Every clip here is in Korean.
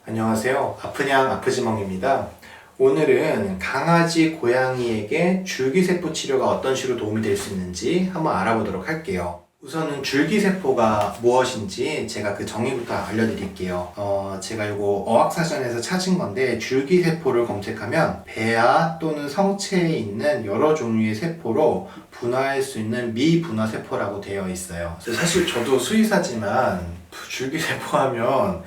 안녕하세요. 아프냥 아프지멍입니다. 오늘은 강아지, 고양이에게 줄기세포 치료가 어떤 식으로 도움이 될 수 있는지 한번 알아보도록 할게요. 우선은 줄기세포가 무엇인지 제가 그 정의부터 알려드릴게요. 제가 이거 어학사전에서 찾은 건데, 줄기세포를 검색하면 배아 또는 성체에 있는 여러 종류의 세포로 분화할 수 있는 미분화세포라고 되어 있어요. 사실 저도 수의사지만 줄기세포 하면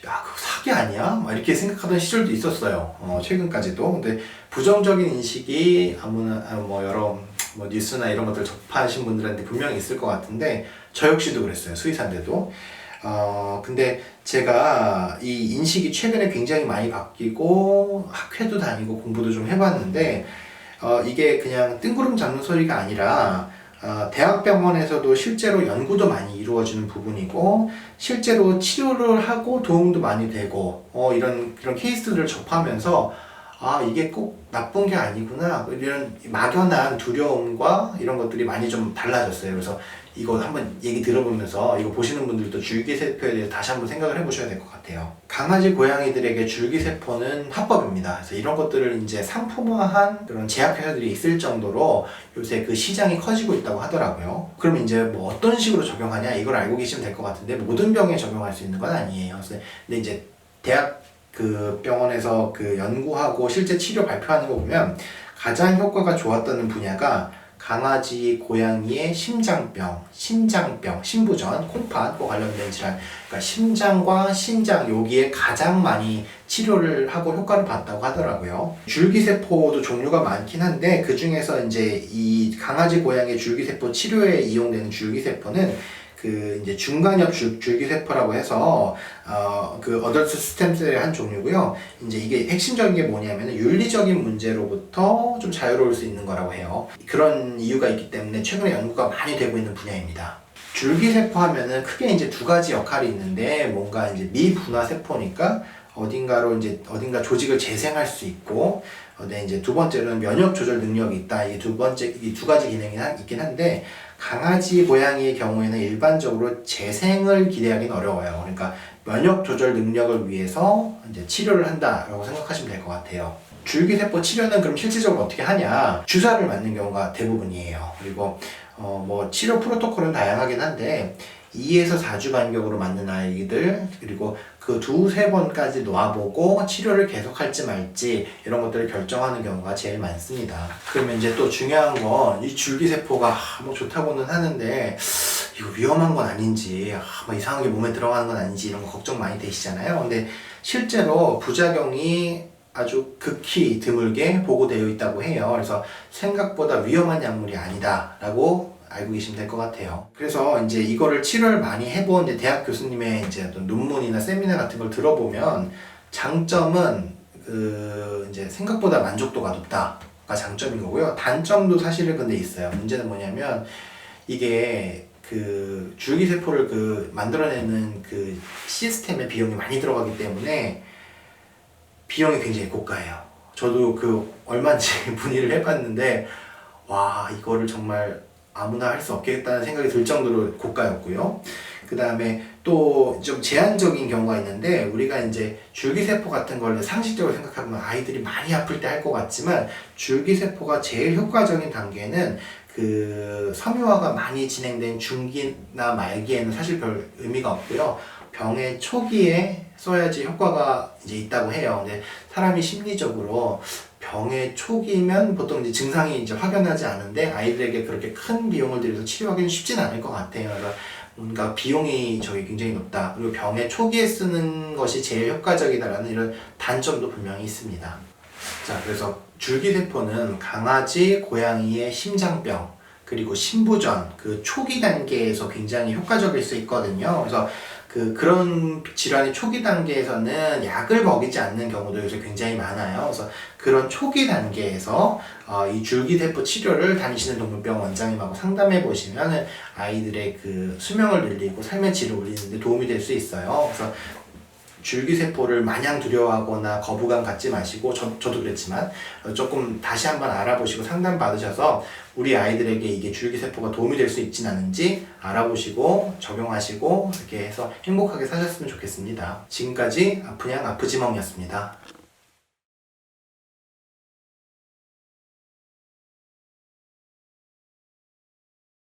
야, 그거 사기 아니야? 막 이렇게 생각하던 시절도 있었어요. 최근까지도. 근데 부정적인 인식이 여러 뉴스나 이런 것들 접하신 분들한테 분명히 있을 것 같은데, 저 역시도 그랬어요. 수의사인데도. 근데 제가 이 인식이 최근에 굉장히 많이 바뀌고, 학회도 다니고 공부도 좀 해봤는데, 이게 그냥 뜬구름 잡는 소리가 아니라, 대학병원에서도 실제로 연구도 많이 이루어지는 부분이고, 실제로 치료를 하고 도움도 많이 되고, 이런 케이스들을 접하면서, 이게 꼭 나쁜 게 아니구나, 이런 막연한 두려움과 이런 것들이 많이 좀 달라졌어요. 그래서 이거 한번 얘기 들어보면서 이거 보시는 분들도 줄기세포에 대해서 다시 한번 생각을 해보셔야 될 것 같아요. 강아지, 고양이들에게 줄기세포는 합법입니다. 그래서 이런 것들을 이제 상품화한 그런 제약회사들이 있을 정도로 요새 그 시장이 커지고 있다고 하더라고요. 그럼 이제 뭐 어떤 식으로 적용하냐, 이걸 알고 계시면 될 것 같은데, 모든 병에 적용할 수 있는 건 아니에요. 근데 이제 대학 병원에서 연구하고 실제 치료 발표하는 거 보면 가장 효과가 좋았다는 분야가 강아지, 고양이의 심장병, 신장병, 신부전, 콩팥과 관련된 질환, 그러니까 심장과 신장, 여기에 가장 많이 치료를 하고 효과를 봤다고 하더라고요. 줄기세포도 종류가 많긴 한데, 그 중에서 이제 이 강아지, 고양이 줄기세포 치료에 이용되는 줄기세포는 이제 중간엽 줄기세포라고 해서, 어덜트 스템셀의 한 종류고요. 이제 이게 핵심적인 게 뭐냐면은 윤리적인 문제로부터 좀 자유로울 수 있는 거라고 해요. 그런 이유가 있기 때문에 최근에 연구가 많이 되고 있는 분야입니다. 줄기세포 하면은 크게 이제 두 가지 역할이 있는데, 뭔가 이제 미분화세포니까 어딘가 조직을 재생할 수 있고, 네, 이제 두 번째로는 면역 조절 능력이 있다. 이 두 가지 기능이 있긴 한데, 강아지, 고양이의 경우에는 일반적으로 재생을 기대하기는 어려워요. 그러니까 면역 조절 능력을 위해서 이제 치료를 한다라고 생각하시면 될 것 같아요. 줄기세포 치료는 그럼 실질적으로 어떻게 하냐? 주사를 맞는 경우가 대부분이에요. 그리고 치료 프로토콜은 다양하긴 한데, 2에서 4주 간격으로 맞는 아이들, 그리고 그 2-3번까지 놔보고 치료를 계속할지 말지 이런 것들을 결정하는 경우가 제일 많습니다. 그러면 이제 또 중요한 건, 이 줄기세포가 좋다고는 하는데 이거 위험한 건 아닌지, 이상하게 몸에 들어가는 건 아닌지 이런 거 걱정 많이 되시잖아요. 근데 실제로 부작용이 아주 극히 드물게 보고되어 있다고 해요. 그래서 생각보다 위험한 약물이 아니다라고 알고 계시면 될 것 같아요. 그래서 이제 이거를 치료를 많이 해본 이제 대학 교수님의 이제 어떤 논문이나 세미나 같은 걸 들어보면, 장점은 이제 생각보다 만족도가 높다가 장점인 거고요. 단점도 사실은 근데 있어요. 문제는 뭐냐면, 이게 줄기세포를 만들어내는 시스템의 비용이 많이 들어가기 때문에 비용이 굉장히 고가예요. 저도 얼마인지 문의를 해봤는데, 와, 이거를 정말 아무나 할 수 없겠다는 생각이 들 정도로 고가였고요. 그 다음에 또 좀 제한적인 경우가 있는데, 우리가 이제 줄기세포 같은 걸 상식적으로 생각하면 아이들이 많이 아플 때 할 것 같지만, 줄기세포가 제일 효과적인 단계는 섬유화가 많이 진행된 중기나 말기에는 사실 별 의미가 없고요. 병의 초기에 써야지 효과가 이제 있다고 해요. 근데 사람이 심리적으로 병의 초기면 보통 이제 증상이 이제 확연하지 않은데, 아이들에게 그렇게 큰 비용을 들여서 치료하기는 쉽진 않을 것 같아요. 그래서 뭔가 비용이 굉장히 높다. 그리고 병의 초기에 쓰는 것이 제일 효과적이다라는 이런 단점도 분명히 있습니다. 자, 그래서 줄기세포는 강아지, 고양이의 심장병, 그리고 신부전, 초기 단계에서 굉장히 효과적일 수 있거든요. 그래서 그런 질환의 초기 단계에서는 약을 먹이지 않는 경우도 요새 굉장히 많아요. 그래서 그런 초기 단계에서 이 줄기세포 치료를 다니시는 동물병 원장님하고 상담해 보시면 아이들의 수명을 늘리고 삶의 질을 올리는 데 도움이 될 수 있어요. 그래서 줄기세포를 마냥 두려워하거나 거부감 갖지 마시고, 저도 그랬지만 조금 다시 한번 알아보시고 상담 받으셔서 우리 아이들에게 이게 줄기세포가 도움이 될 수 있진 않은지 알아보시고 적용하시고 이렇게 해서 행복하게 사셨으면 좋겠습니다. 지금까지 아프냥 아프지멍이었습니다.